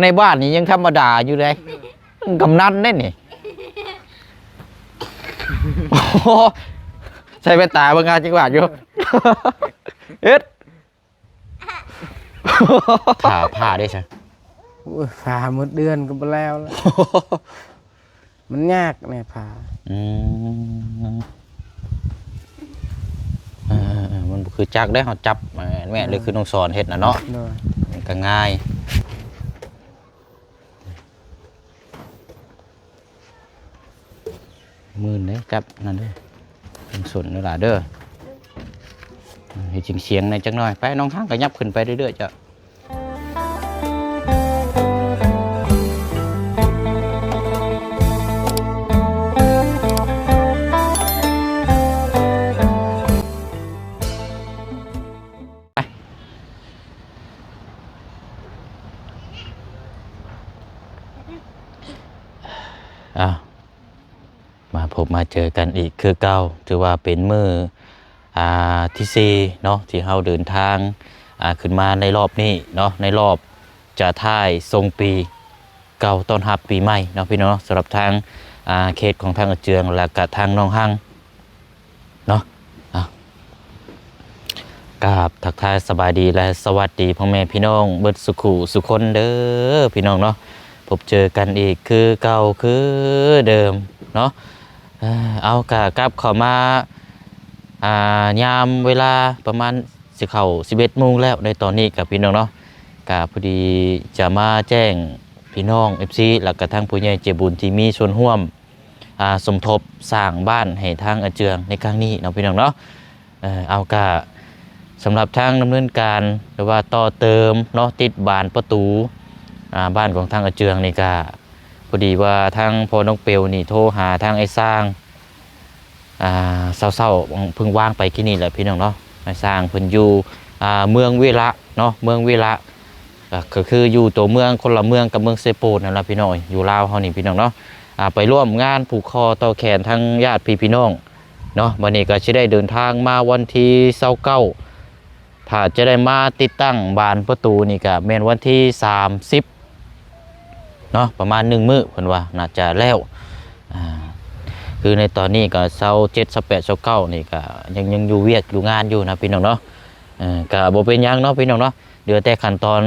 ในบ้านนี่ยังธรรมดาอยู่เลยกำนันได้นี่ใส่แว่นตาบางงานจังหวัดอยู่เอ็ดผ่าได้ใช่ผ่าหมดเดือนก็ไปแล้วมันยากเนี่ยผ่ามันคือจักได้เขาจับแม่เลยคือน้องสอนเห็ดนะเนาะก็ง่ายมือเนี่ยจับนั่นเด้อเป็นส่วนนี่แหละเด้อให้จริงเสียงในจังหน่อยไปน้องห้างก็ยับขึ้นไปเรื่อยๆจ้ะมาพบมาเจอกันอีกคือเก่าถือว่าเป็นมือที่4เนาะที่เราเดินทางขึ้นมาในรอบนี้เนาะในรอบจะท่ายทรงปีเก่าต้อนรับปีใหม่เนาะพี่น้องสำหรับทางเขตของทางเจืองและกับทางน้องหั่งเนาะกราบทักทายสบายดีและสวัสดีพ่อแม่พี่น้องเบิดสุขุสุคนเด้อพี่น้องเนาะพบเจอกันอีกคือเก่าคือเดิมเนาะเอากะกลับเข้ามายามเวลาประมาณสิเข้า11 โมงแล้วในตอนนี้กับพี่น้องเนาะกะพอดีจะมาแจ้งพี่น้อง FC แล้วก็ทางผู้ใหญ่ใจบุญที่มีส่วนร่วมสมทบสร้างบ้านให้ทางอาเจืองในครั้งนี้เนาะพี่น้องเนาะเอากะสำหรับทางดำเนินการหรือว่าต่อเติมเนาะติดบานประตูบ้านของทางอาเจืองนี่กะพอดีว่าทางพ่อน้องเปียวนี่โทรหาทางไอ้สร้างเศร้าๆเพิ่งว่างไปที่นี่แหละพี่น้องเนาะไอ้สร้างเพิ่นอยู่เมืองเวระเนาะเมืองเวระก็คืออยู่ตัวเมืองคนละเมืองกับเมืองเซโปนั่นแหละพี่น้องอยู่ลาวเฮานี่พี่น้องเนาะไปร่วมงานผูกคอต่อแขนทั้งญาติพี่น้องเนาะวันนี้ก็จะได้เดินทางมาวันที่29ถ้าจะได้มาติดตั้งบานประตูนี่ก็แม่นวันที่30เนาะประมาณ1 มื้อเพิ่นว่าน่าจะแล้วคือในตอนนี้ก็27 28 29นี่ก็ยังอยู่เวียกอยู่งานอยู่นะพี่น้องเนาะก็บ่เป็นหยังเนาะพี่น้องเนาะเดี๋ยวแต่ขั้นตอน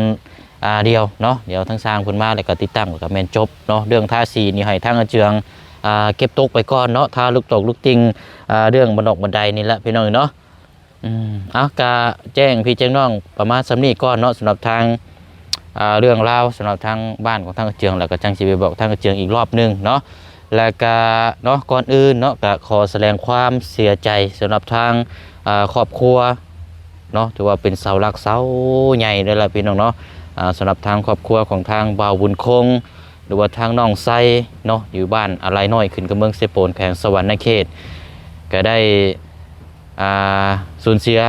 เดียวเนาะเดี๋ยวทั้งสร้างเพิ่นมาแล้วก็ติดตั้งก็แม่นจบเนาะเรื่องทาสีนี่ให้ทางอาเจืองเก็บตกไปก่อนเนาะทาลูกตกลูกติงเรื่องบันดาลนี่แหละพี่น้องเนาะเอาก็แจ้งพี่แจ้งน้องประมาณสำนี้ก่อนเนาะสำหรับทางเรื่องราวสำหรับทางบ้านของทางอาเจืองแล้วก็จังสิไปบอกทางอาเจืองอีกรอบนึงเนาะแล้วก็เนาะก่อนอื่นเนาะก็ขอแสดงความเสียใจสำหรับทางครอบครัวเนาะถือว่าเป็นเสาหลักเสาใหญ่เลยล่ะพี่น้องเนาะสำหรับทางครอบครัวของทางบ่าวบุญคงหรือว่าทางน้องไซเนาะอยู่บ้านอะไรน้อยขึ้นกับเมืองเซโปนแขวงสวรรณเขตก็ได้สูญเสีย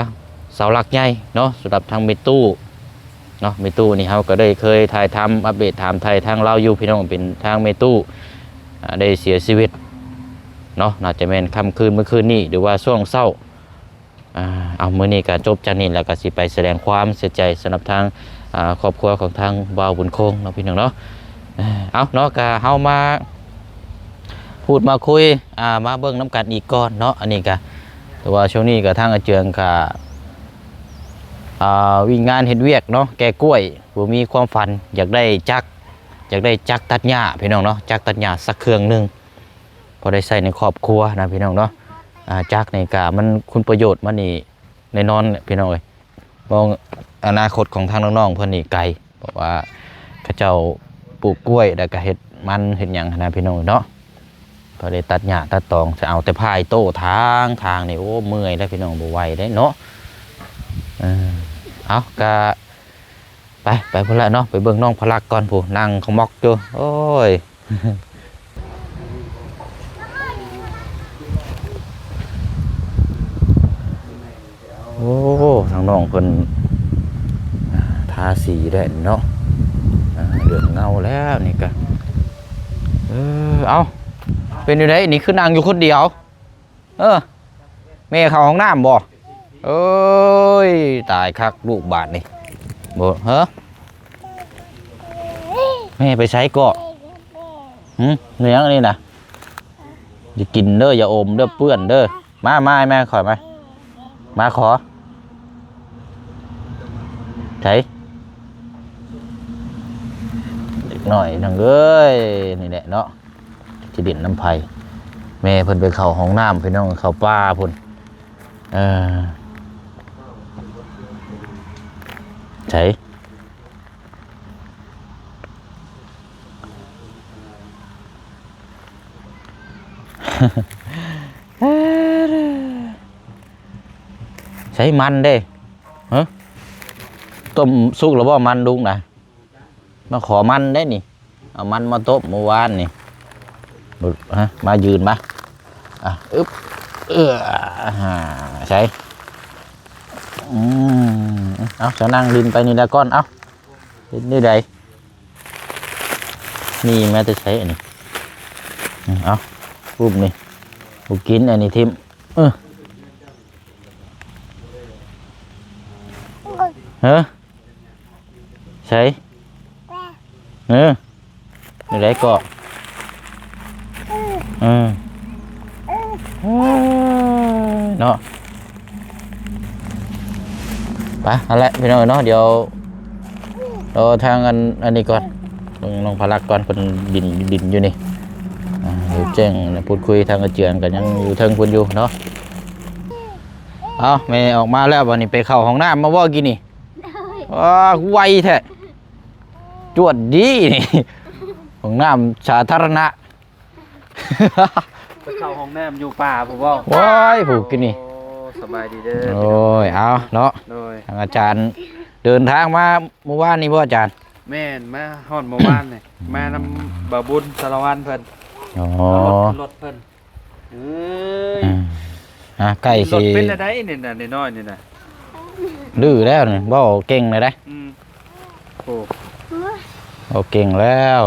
เสาหลักใหญ่เนาะสำหรับทางเมตู้เนาะเมตู้นี่เขาก็ได้เคยถ่ายทำอัปเดตถามไทยทางเราอยู่พี่น้องเป็นทางเมตู้ได้เสียชีวิตเนาะน่าจะเป็นค่ำคืนเมื่อคืนนี้หรือว่าช่วงเช้าเอามื้อนี้ก็จบจากนี้แล้วก็สิไปแสดงความเสียใจสำหรับทางครอบครัวของทางบ่าวบุญคงเนาะพี่น้องเนาะเอาเนาะก็เฮามาพูดมาคุยมาเบิ่งน้ำกันอีกก่อนเนาะอันนี้ก็แต่ว่าช่วงนี้ก็ทางอาเจืองก็วิ่งงานเฮ็ดเวียกเนาะแก่กล้วยบ่มีความฝันอยากได้จักตัดหญ้าพี่น้องเนาะจักตัดหญ้าสักเครื่องนึงพอได้ใส่ในครอบครัวนะพี่น้องเนาะจักในกะมันคุณประโยชน์มันนี่ในนอนพี่น้องเอ้ยมองอนาคตของทางน้องๆเพิ่นนี่ไกลเพราะว่าเขาเจ้าปลูกกล้วยแล้วก็เฮ็ดมันเฮ็ดหยังนะพี่น้องเนาะพอได้ตัดหญ้าตัดตองจะเอาแต่พายโต้ทางนี่โอ้เมื่อยแล้วพี่น้องบ่ไหวได้เนาะเอาก็ไปพุ่นละเนาะไปเบิ่งน้องพลักก่อนผู้นั่งเขามอกอยู่โอ้ยโอ้ทางน้องเพิ่นทาสีได้เนาะเดือดเงาแล้วนี่ก็เอาเป็นอยู่ไหนนี่คือนั่งอยู่คนเดียวแม่เข้าห้องน้ำบ่เอ้ยตายคักลูกบาดนี่บ่ แม่ไปใช้เกาะเนื้อนี่นะอย่ากินเด้ออย่าอมเด้อเปื้อนเด้อมาแม่ขอมาขอใช้เด็กหน่อยนังเอ้ยนี่แหละเนาะที่ดินน้ำไผ่แม่เพิ่นไปเข้าห้องน้ำพี่น้องเข้าป่าพุ่นใช้ใช้มันเด้ฮะต้มสุกหรือว่ามันดุงนะมาขอมันได้นี่เอามันมาต้มเมื่อวานนี่ฮะมายืนมาอึ๊บใช่เอาจะนั่งดินไปนี่ละก้อนเอาดินนี่ใดนี่แม่จะใช้อันนี้เอารูปนี่รูปกินอันนี้ทิมใช่นี่ได้ก็เนาะไปอะไรพี่น้องเนาะเดี๋ยวเราทางอันนี้ก่อนลงพลักก่อนเป็นดินอยู่นี่เดี๋ยวแจ้งพูดคุยทางกระเจียนกันยังอยู่เทิงคนอยู่เนาะเอาแม่ออกมาแล้ววันนี้ไปเข้าห้องน้ำมาว่ากินนี่ไวแท้จวดดีนี่ห้องน้ำสาธารณะไปเข้าห้องน้ำอยู่ป่าผมว่าว้ายผูกกินนี่สบายดีเด้อโอ้ยเอาเนาะทางอาจารย์เดินทางมาเมื่อวานนี้พ่ออาจารย์แม่นมาฮอดเมื่อวานนี่มานำบ่าวบุญสารวัตรเพิ่นรถเพิ่นใกล้สิรถเป็นอะไรนี่น่ะน้อยนี่น่ะดื้อแล้วนี่บ่เก่งเลยได้โอ้เก่งแล้ว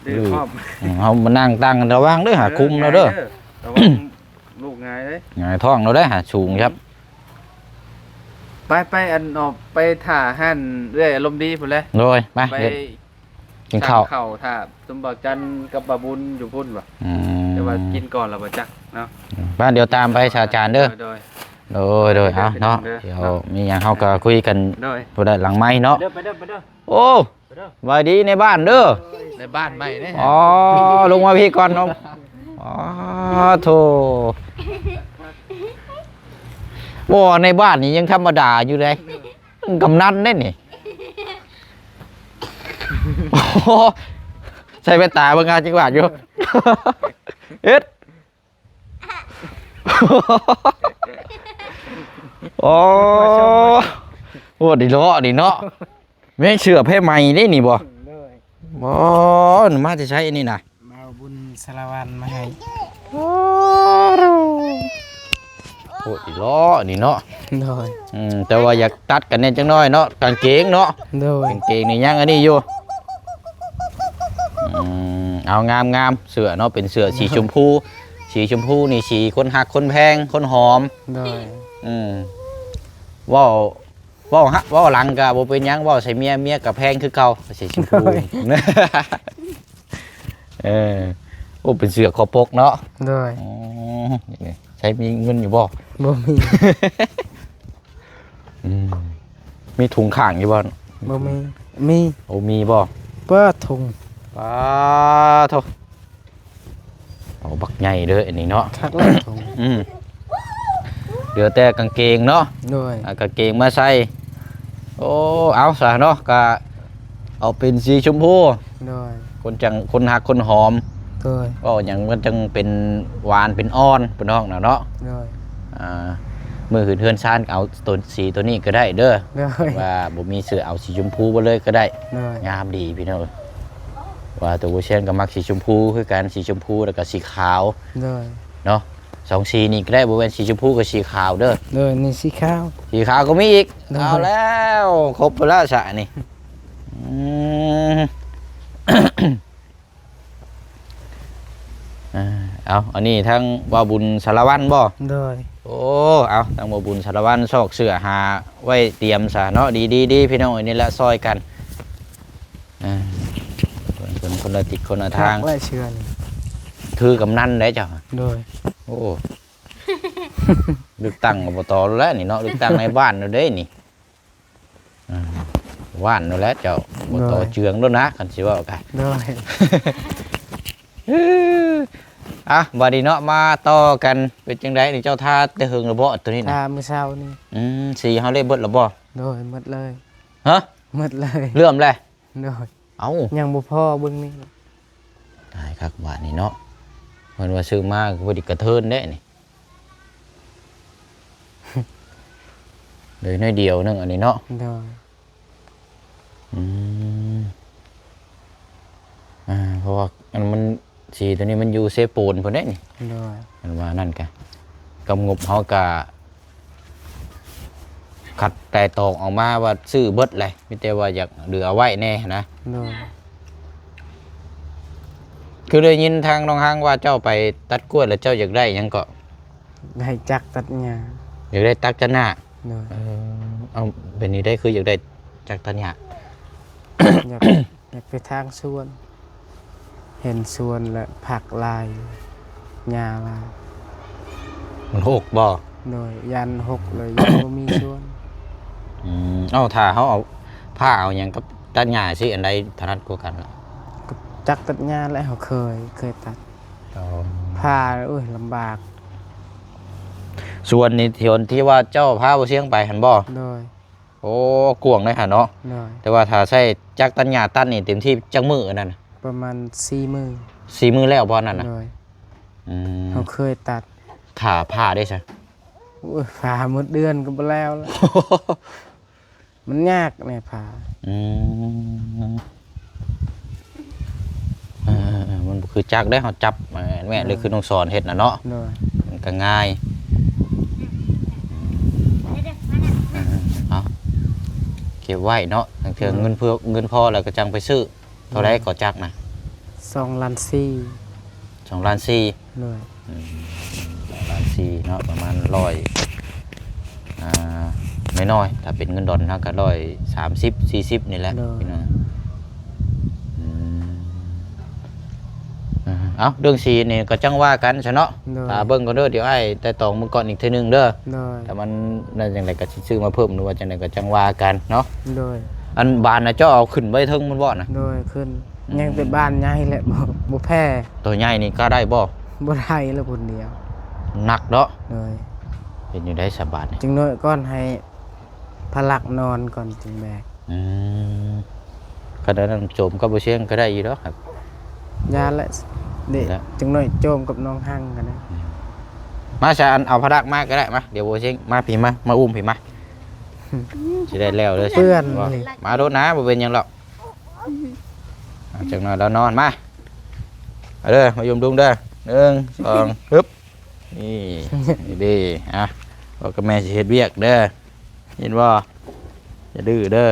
ดื้อเขามานั่งตั้งระวังด้วยหาคุมเราเด้อระวังลูกไงเด้ไงท้องเราได้หาสูงครับไปอันออกไปถ่าหั่นเรื่อยอารมณ์ดีพุ่นเลยโดยไปกินข้าวถ่าสมบัติจันกับบ่าวบุญอยู่พุ่นว่ะแต่ว่ากินก่อนแล้วบ่จักเนาะบ้านเดี๋ยวตามไปชาจานเด้อโดยเอาเนาะเดี๋ยวมีอย่างเขาก็คุยกันพอได้หลังไม้เนาะโอ้สวัสดีในบ้านเด้อในบ้านใหม่เนี่ยอ๋อลงมาพี่ก่อนน้องอ๋อโธ่โอ้ในบ้านนี่ยังธรรมดาอยู่เลยกำนันได้นี่ใส่เป็นตาบางงานจังหวัดอยู่เอ็ดโอ้ดีเนาะไม่เชื่อเพ่ใหม่ได้นี่บ่มาจะใช้อันนี้นะมาบุญสารวันมาให้โอ้ดีเนาะนี่เนาะแต่ว่าอยากตัดกันเนี่ยจังน้อยเนาะกางเกงเนาะกางเกงนี่ยังอันนี้อยู่เอางามเสื้อเนาะเป็นเสื้อสีชมพูนี่สีคนหักคนแพงคนหอมว่าวหลังกับโบเป็นยังว่าวใส่เมียกับแพงคือเก่าสีชมพูโอ้เป็นเสื้อคอปกเนาะใช้มีเงินอยู่บ่มีถุงข่างอยู่บ่มีโอ้มีบ่ป้าถุงป้าโถโอ้บักใหญ่เลยอันนี้เนาะคักแล้วถุงเดี๋ยวแต่กางเกงเนาะกางเกงมาใส่โอ้เอาซะเนาะก็เอาเป็นสีชมพูคนหักคนหอมก็อย่างมันจังเป็นหวานเป็นอ้อนเป็นน้องเนาะมือหืนเทือนชานเอาตัวสีตัวนี้ก็ได้เด้อว่าบ่มีเสื้อเอาสีชมพูไปเลยก็ได้งามดีพี่น้องว่าตัวโบเชนกับมักสีชมพูคือการสีชมพูแล้วก็สีขาวเนาะสองสีนี่ก็ได้บริเวณสีชมพูกับสีขาวเด้อนี่สีขาวก็มีอีกเอาแล้วครบแล้วสะนี่เอาอันนี้ทั้งบ่าวบุญสารวัตรบ่โอ้เอาทั้งบ่าวบุญสารวัตรซอกเสื้อหาไว้เตรียมซะเนาะดีพี่น้องอันนี้ละซอยกัน คนละทิศคนละทาง ไว้เชื่อนี่ ถือกำนันได้จ้ะ โดย โอ้เลือกตั้งอบตแล้วนี่เนาะเลือกตั้งในบ้านเราได้นี่บ้านเราแล้วเจ้าอบตเจืองแล้วนะกันสิว่ากัน โดย อ่ะบัดนี้เนาะมาต่อกันเป็นจังไดนี่เจ้าท่าได้หึงระเบ่ตัวนี้นะ ตามื้อเช้านี่ สีเฮาเลยเบิดระบ่ โดยหมดเลย ฮะ หมดเลย เริ่มเลย โดย เอ้า ยังบ่พอเบิ่งนี่ ตายคักบาดนี้เนาะเพิ่นว่าซื้อมาก็บ่ได้กระเทินเด้นี่ เลยน้อยเดียวนึงอันนี้เนาะ โดย เพราะว่ามันสีตัวนี้มันอยู่เซปูนพุ่นเด้นี่ โดย มันว่านั่นกะกำงบเฮากะขัดแต่ตอกออกมาว่าซื้อเบิดเลยมีแต่ว่าอยากเหลือไว้แน่นะ โดย คือได้ยินทางน้องห้างว่าเจ้าไปตัดกล้วยแล้วเจ้าอยากได้หยังก็ ได้จักตัดหญ้า อยากได้ตักจะหน้า โดย เอาเป็นนี้ได้คืออยากได้จักตันหญ้า อยากอยากไปทางสวน เห็นสวนและผักลายหญ้าลาย มันหกบ่ โดยยันหกเลยยังบ่มีสวน เอาถ้าเขาเอาผ้าเอาหยังกับตัดหญ้าสิอันใดถนัดกว่ากันล่ะ ก็จักตัดหญ้าและเขาเคยตัดผ้าโอ้ยลำบาก ส่วนนี้ที่ว่าเจ้าพาบ่เสียงไปหันบ่ โดย โอ้กวงเลยหั่นเนาะ โดย แต่ว่าถ้าใช้จักตันหญ้าตัดนี่เต็มที่จักมืออันนั้นน่ะ ประมาณ4 มื้อ 4 มือแล้วบ่นั่นน่ะ โดย อืม เขาเคยตัด ขาผ้าได้ใช่ โอ้ยผ่าหมดเดือนก็บ่แล้วล่ะ มันยากเนี่ยผ่า อืมมันคือจักได้เขาจับแม่เลยคือน้องสอนเฮ็ดน่ะเนาะ โดย มันก็ง่ายเอาเก็บไว้เนาะทางเทื่อเงินเพื่อเงินพอแล้วก็จังไปซื้อเท่าไรก็จักนะ 2 ล้าน 2 ล้าน 4 โดย 2 ล้าน 4เนาะประมาณ100ไม่น้อยถ้าเป็นเงินดอลนะก็130 40นี่แหละพี่น้องเอาเรื่องสีนี่ก็จังว่ากันซะเนาะ โดย ตาเบิ่งก็เด้อเดี๋ยวไอ้แต่ตองมึงก่อนอีกเทื่อนึงเด้อ โดย แต่มันนั่นจังไดก็สิซื้อมาเพิ่มหรือว่าจังไดก็จังว่ากันเนาะ โดย อันบานน่ะเจ้าเอาขึ้นไว้เทิงมันบ่น่ะ โดยขึ้นยังแต่บ้านใหญ่แหละบ่แพ้ ตัวใหญ่นี่ก็ได้บ่ บ่ได้แล้วคนเดียว หนักเนาะ โดย เป็นอยู่ได้สบายนี่ จึงน้อยก่อนให้พลักนอนก่อนจึงแบก ก็ได้นำโจมก็บ่เชียงก็ได้อยู่ดอกครับ ยาและเด็ก แล้ว จึงน้อยโจมกับน้องหั่งกันนะ มาชาอันเอาพระดักมาก็ได้มาเดี๋ยวบ่เชียงมาพี่มาอุ้มพี่มาสิได้แล้วเด้อ เปื้อน บ่ เลย มาโดดนะบ่เป็นหยังหรอกจังหน่อยแล้วนอนมาเอาเด้อมายุมดุงเด้อ1 2ฮึบนี่นี่ดีพ่อกับแม่สิเฮ็ดเวียกเด้อเห็นบ่อย่าดื้อเด้อ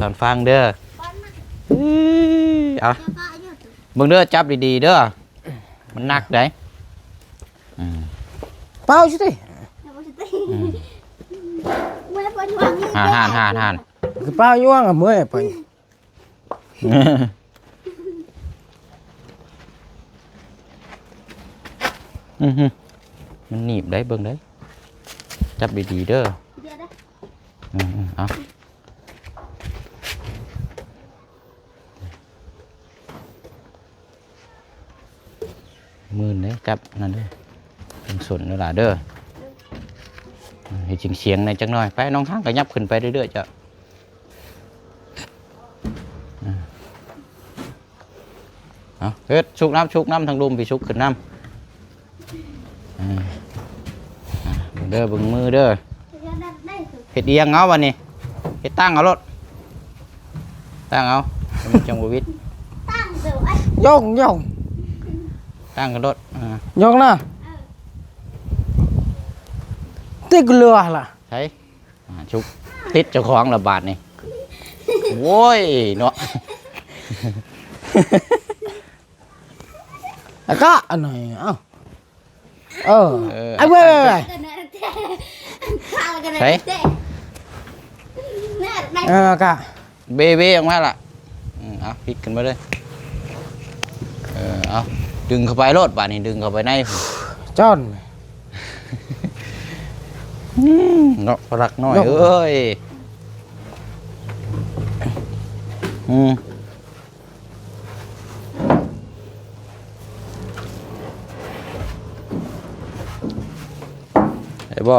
สอนฟังเด้อเอาเบิ่งเด้อจับดีๆเด้อมันหนักได้ เป้าสิ ห่าน คือเป้าย่วงอ่ะเมื่อยไป มันหนีบได้เบิ่งได้จับดีๆเด้อเอามือเนี่ยจับนั่นเด้อเป็นส่วนนี่ล่ะเด้อให้เสียงในจังหน่อยไปน้องข้างก็ยับขึ้นไปเรื่อยๆจ้ะเอาเฮ็ดชุกน้ำทางลุมพี่ชุกขึ้นน้ำเด้อเบิ่งมือเด้อเฮ็ดเอียงเอาวันนี้เฮ็ดตั้งเอารถตั้งเอาจังบวิท ย่อง ตั้งกันรถ ย่องนะติกเรือล่ะ ใช่ชุกติดเจ้าของระบาดนี่โว้ยเนาะ แล้วก็อันไหนเอ้าไอ้เว้ย ใช่ กะ เบออกมาล่ะเอาพลิกขึ้นมาเลย เอาดึงเข้าไปโลดบาดนี้ดึงเข้าไปใน จ้อน เนาะรักน้อยเอ้ยไอ้บ่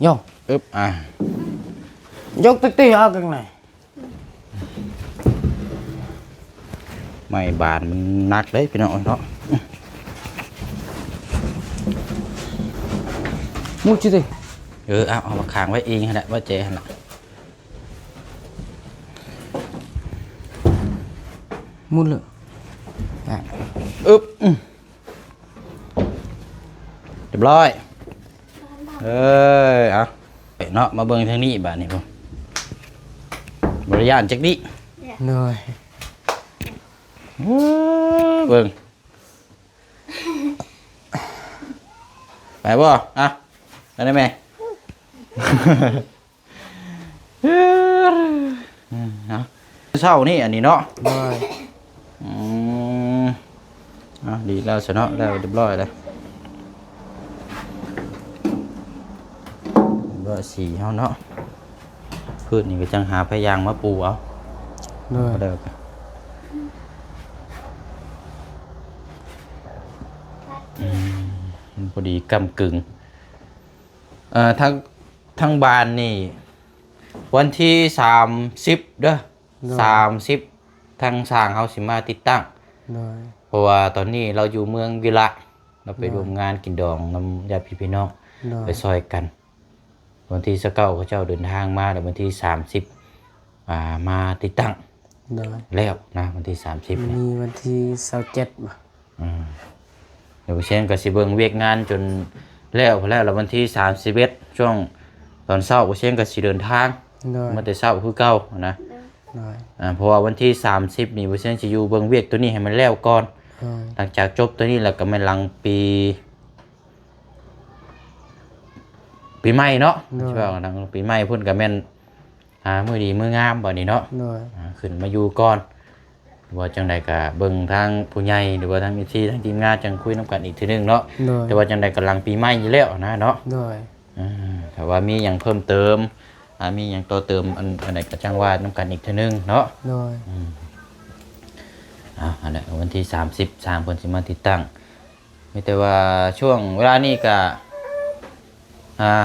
โยอึ๊บยกติ๊กๆเอากันไหนไม่บานมันหนักเลยพี่น้องเนาะมุดจิติเอามาค้างไว้เองแหละว่าเจ๊หั่นน่ะมุดเลยอึ๊บเรียบร้อยเอาเนาะมาเบิ่งทางนี้บาดนี้พ่อบริยานจักนี้เหนื่อยเบิ่งไปบ่ไปได้ไหมเช้านี่อันนี้เนาะดีแล้วเนาะแล้วเรียบร้อยเลยสีเฮาเนาะพืชนี่ก็จังหาพยางมาปูเอาเด้อพอดีกำกึ่งทั้งบานนี่วันที่30เด้อ30ทางสร้างเฮาสิมาติดตั้งเพราะว่าตอนนี้เราอยู่เมืองวิระเราไปร่วมงานกินดองน้ำญาติพี่น้องไปซอยกันวันที่29เขาเจ้าเดินทางมาแต่วันที่30มาติดตั้งแล้วนะวันที่30มีวันที่27บ่เดี๋ยวเช่นก็สิเบิ่งเวียกงานจนแล้ววันที่31ช่วงตอนเช้าเช่นก็สิเดินทางมาแต่เช้าคือเก่านะเพราะว่าวันที่30นี่เช่นสิอยู่เบิ่งเวียกตัวนี้ให้มันแล้วก่อนหลังจากจบตัวนี้แล้วก็แม่นหลังปีใหม่เนาะใช่ป่ะปีใหม่พุ่นกับแม่นมื้อดีมื้องามบ่นี่เนาะขึ้นมาอยู่ก่อนว่าจังใดก็เบิ่งทางผู้ใหญ่หรือว่าทางที่ทางทีมงานจังคุยนำกันอีกทีนึงเนาะแต่ว่าจังใดกำลังปีใหม่อยู่แล้วนะเนาะแต่ว่ามีหยังเพิ่มเติมมีหยังต่อเติมอันใดก็จังว่านำกันอีกทีนึงเนาะอันนั้นวันที่30เพิ่นสิมาติดตั้งมีแต่ว่าช่วงเวลานี้ก็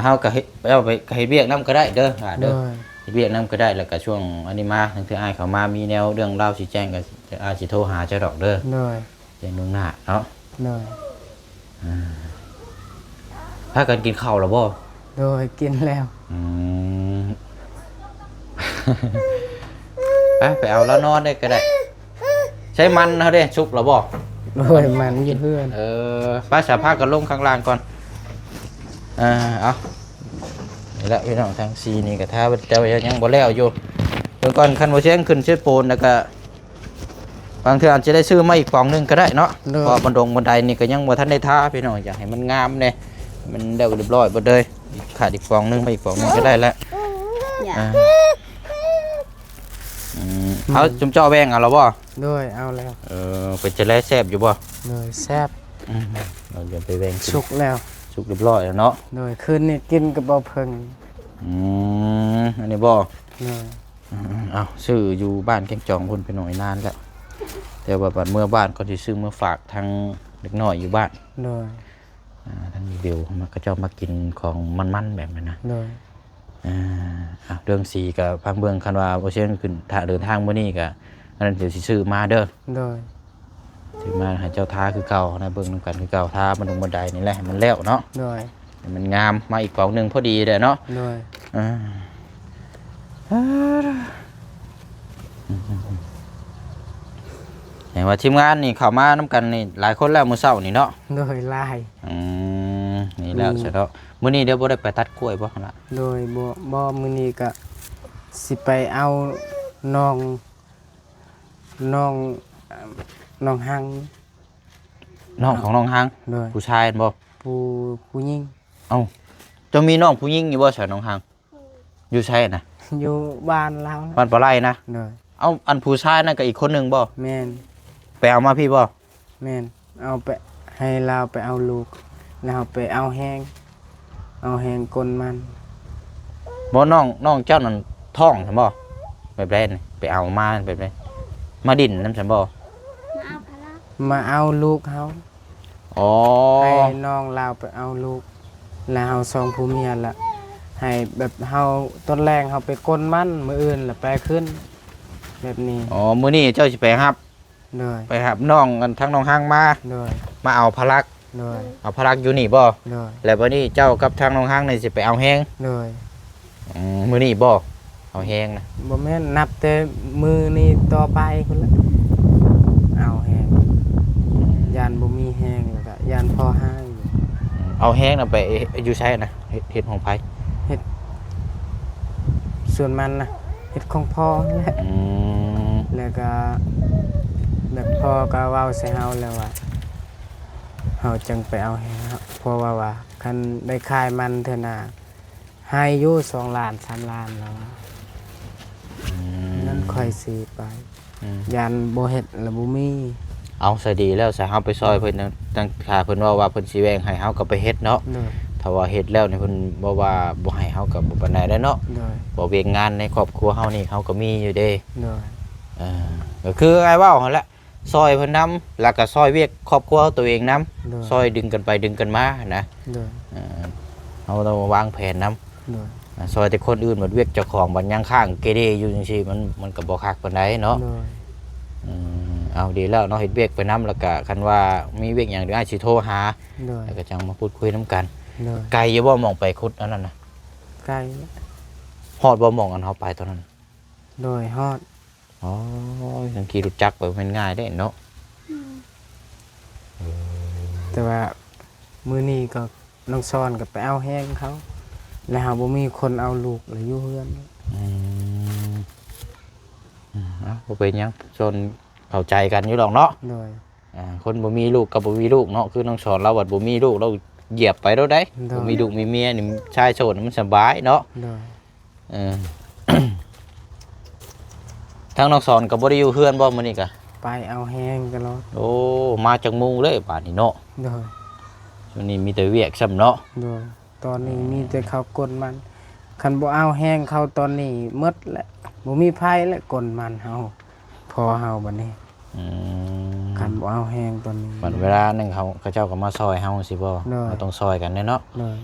เฮาก็เฮ็ดเอาไปเฮ็ดเวียกนำก็ได้เด้อเด้อเฮ็ดเวียกนำก็ได้แล้วก็ช่วงอันนี้มาทั้งที่อ้ายเขามามีแนวเรื่องราวสิแจ้งก็อ้ายสิโทรหาเจ้าดอกเด้อแจ้งล่วงหน้าเนาะพากันกินข้าวแล้วบ่กินแล้วไปเอาแล้วนอนได้ก็ได้ใช้มันเฮาเด้ชุบแล้วบ่มันอยู่เพื่อนป้าสาพากันลงข้างล่างก่อนเอานี่แหละพี่น้องทางซีนี่ก็ถ้าเจ้ายังบ่แล้วอยู่เดี๋ยวก่อนคันบ่เชียงขึ้นเชือโปนแล้วก็บางเทื่ออาจจะได้ซื้อมาอีกกล่องนึงก็ได้เนาะเพราะบันไดนี่ก็ยังบ่ทันได้ทาพี่น้องอยากให้มันงามแน่มันเรียบร้อยบ่เลยขาดอีกกล่องนึงไปอีกกล่องนึงก็ได้แล้วเอาจุ่มเจ้าแบงเอาแล้วบ่เอาแล้วเป็นจะแลแซ่บอยู่บ่แซ่บเราจะไปแบงสุกแล้วสุกเรียบร้อยแล้วเนาะคืนนี้กินกับบ่เพิ่งอันนี้บ่เอาซื้ออยู่บ้านแกงจองพุ่นไปหน่อยนานแล้วแต่ว่าบัดเมื่อบ้านก็สิซื้อเมื่อฝากทางเด็กน้อยอยู่บ้านท่านมีเบลมันก็จะมากินของมันๆแบบนั้นนะเรื่องสีกับพังเบืองคันว่าโอเชียนขึ้นเดินทางมื้อนี้ก็อันนั้นเดี๋ยวสิซื้อมาเด้อซื้อมาให้เจ้าท้าคือเก่านะเบิ่งนำกันคือเก่าท้ามันลงบันไดนี่แหละให้มันแล้วเนาะมันงามมาอีกกล่องนึงพอดีเลยเนาะเห็นว่าทีมงานนี่เข้ามานำกันนี่หลายคนแล้วมื้อเช้านี่เนาะหลายนี่แล้วใช่เนาะมื้อนี้เดี๋ยวบ่ได้ไปตัดกล้วยบ่หั่นล่ะบ่มื้อนี้ก็สิไปเอาน้องหังน้องของน้องหังผู้ชายบ่ผู้หญิงจะมีน้องผู้หญิงอยู่บ่ใช่น้องหังอยู่ใช่น่ะอยู่บ้านเราบ้านปลาไหลนะเอาอันผู้ชายนั่นก็อีกคนนึงบ่แม่น ไปเอามาพี่บ่ แม่นเอาไปให้เราไปเอาลูกแล้วเอาไปเอาแห้งกลมัน บ่น้องเจ้านั่นท้องซั่นบ่แบบไรนี่ไปเอามาแบบไรมาดินนำซั่นบ่ มาเอาลูกเขา อ๋อ ให้น้องเราไปเอาลูกแล้วเฮาสองผู้เมียละให้แบบเฮาต้นแรงเฮาไปกลมันมื้ออื่นละไปขึ้น แบบนี้ อ๋อมื้อนี้เจ้าสิไปรับ เลย ไปรับน้องกันทั้งน้องห้างมา เลย มาเอาพลัก เลย เอาพลักอยู่นี่บ่ เลย แล้ววันนี้เจ้ากับทางน้องห้างนี่สิไปเอาแห้ง เลย มื้อนี้บ่เอาแห้งนะ บ่แม่นนับแต่มือนี่ต่อไปพุ่นละเอาแห้งยานบ่มีแห้งแล้วก็ยานพอห้างอยู่ เอาแห้งน่ะไปอยู่ใช้นะเฮ็ดของไผ ส่วนมันนะเฮ็ดของพ่อนั่นแหละ อืม แล้วก็แบบพ่อก็เว้าใส่เฮาแล้วว่าเฮาจึงไปเอาแห้งครับเพราะว่าคันได้ขายมันเท่าน่ะให้อยู่2ล้าน3ล้านแล้วนั่นค่อยสิไปยานบ่เฮ็ดแล้วบ่มี เอาซะดีแล้วซะเฮาไปซอยเพิ่นตั้งค่าเพิ่นว่าเพิ่นสิแบ่งให้เฮาก็ไปเฮ็ดเนาะ เลย ถ้าว่าเฮ็ดแล้วนี่เพิ่นบ่ว่าบ่ให้เฮาก็บ่ปานใดแล้วเนาะ เลย บ่เวียงงานในครอบครัวเฮานี่เฮาก็มีอยู่เด้ เลย ก็คือไอ้เว้าหั่นแหละซอยเพิ่นนํแล้วก็ซอยเวียกครอบครัวตัวเองนํ เลย ซอยดึงกันไปดึงกันมานะ เลย เฮาต้องวางแผนนํ เลย ซอยแต่คนอื่นหมดเวียกเจ้าของบัดยังข้างเกเรอยู่จังซี่มันก็บ่คักปานใดเนาะ เลย เอาดีแล้วเนาะเฮ็ดเวียกไปนํแล้วก็คันว่ามีเวียกหยังเดี๋ยวอ้ายสิโทรหา เลย แล้วก็จังมาพูดคุยนํกัน เลย ไกลอยู่บ่หม่องไปคุดอันนั้นน่ะ ไกล ฮอดบ่หม่องอันเฮาไปตอนนั้น โดยฮอด อ๋อจังขี่รู้จักไปมันง่ายได้เนาะ แต่ว่ามื้อนี้ก็น้องซ้อนก็ไปเอาแห้งเขา แล้วหาบ่มีคนเอาลูกแล้วอยู่เฮือน บ่เป็นหยังจนเข้าใจกันอยู่ดอกเนาะ โดย คนบ่มีลูกกับบ่มีลูกเนาะคือน้องสอนเราว่าบ่มีลูกเราเหยียบไปแล้วได้บ่มีลูกมีเมียนี่ชายโสดมันสบายเนาะ โดย เออ ทางน้องสอนก็บ่ได้อยู่เฮือนบ่มื้อนี้ก็ ไปเอาแห้งกันแล้ว โอ้มาจากมุงเลยป่านนี้เนาะ โดย ช่วงนี้มีแต่เวียกซ้ำเนาะ โดยตอนนี้มีแต่เขากลมัน คันบ่เอาแห้งเขาตอนนี้หมดแหละบ่มีไผและกลมันเฮาพอเฮาบัดนี้ อืม คันบ่เอาแห้งตอนนี้ บัดเวลานึงเขาเจ้าก็มาซอยเฮาสิบ่ เนาะ เราต้องซอยกันเนาะ เลย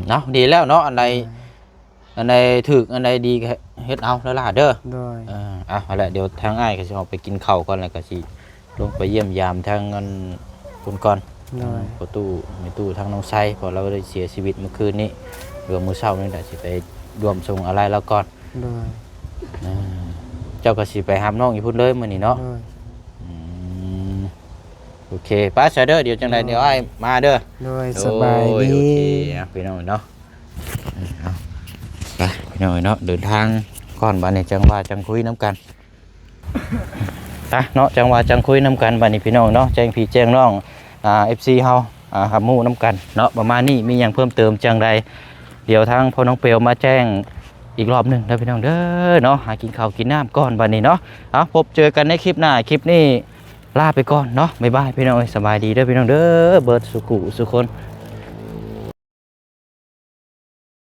เนาะดีแล้วเนาะอันใดถูกอันใดดีก็เฮ็ดเอาแล้วล่ะเด้อ โดย เอาละเดี๋ยวทางอ้ายก็สิออกไปกินข้าวก่อนแล้วก็สิลงไปเยี่ยมยามทางเงินคุณก่อน โดย ประตูในตู้ทางน้องไซเพอเราได้เสียชีวิตเมื่อคืนนี้หรือมื้อเช้านี่แหละสิไปรวมส่งอะไรแล้วก่อน โดย เจ้าก็สิไปหาน้องอยู่พุ่นเลยมื้อนี้เนาะ โดย โอเคป้าซะเด้อเดี๋ยวจังไดเดี๋ยวอ้ายมาเด้อ โดยสบาย โอ้ ดี โอเคพี่น้องเนาะเอาไปพี่น้องเนาะเดินทางก่อนบัดนี้จังว่าจังคุยน้ำกันเนาะจังว่าจังคุยน้ำกันบัดนี้พี่น้องเนาะแจ้งพี่แจ้งน้องFC เฮาหับหมู่น้ำกันเนาะประมาณนี้มีหยังเพิ่มเติมจังใดเดี๋ยวทางพ่อน้องเปียวมาแจ้งอีกรอบหนึงเด้อพี่น้องเด้อเนาะหากินข้าวกินน้ำก่อนบัดนี้เนาะเอาพบเจอกันในคลิปหน้าคลิปนี้ลาไปก่อนเนาะบ๊ายบายพี่น้องสบายดีเด้อพี่น้องเด้อเบิดสุขุสุคน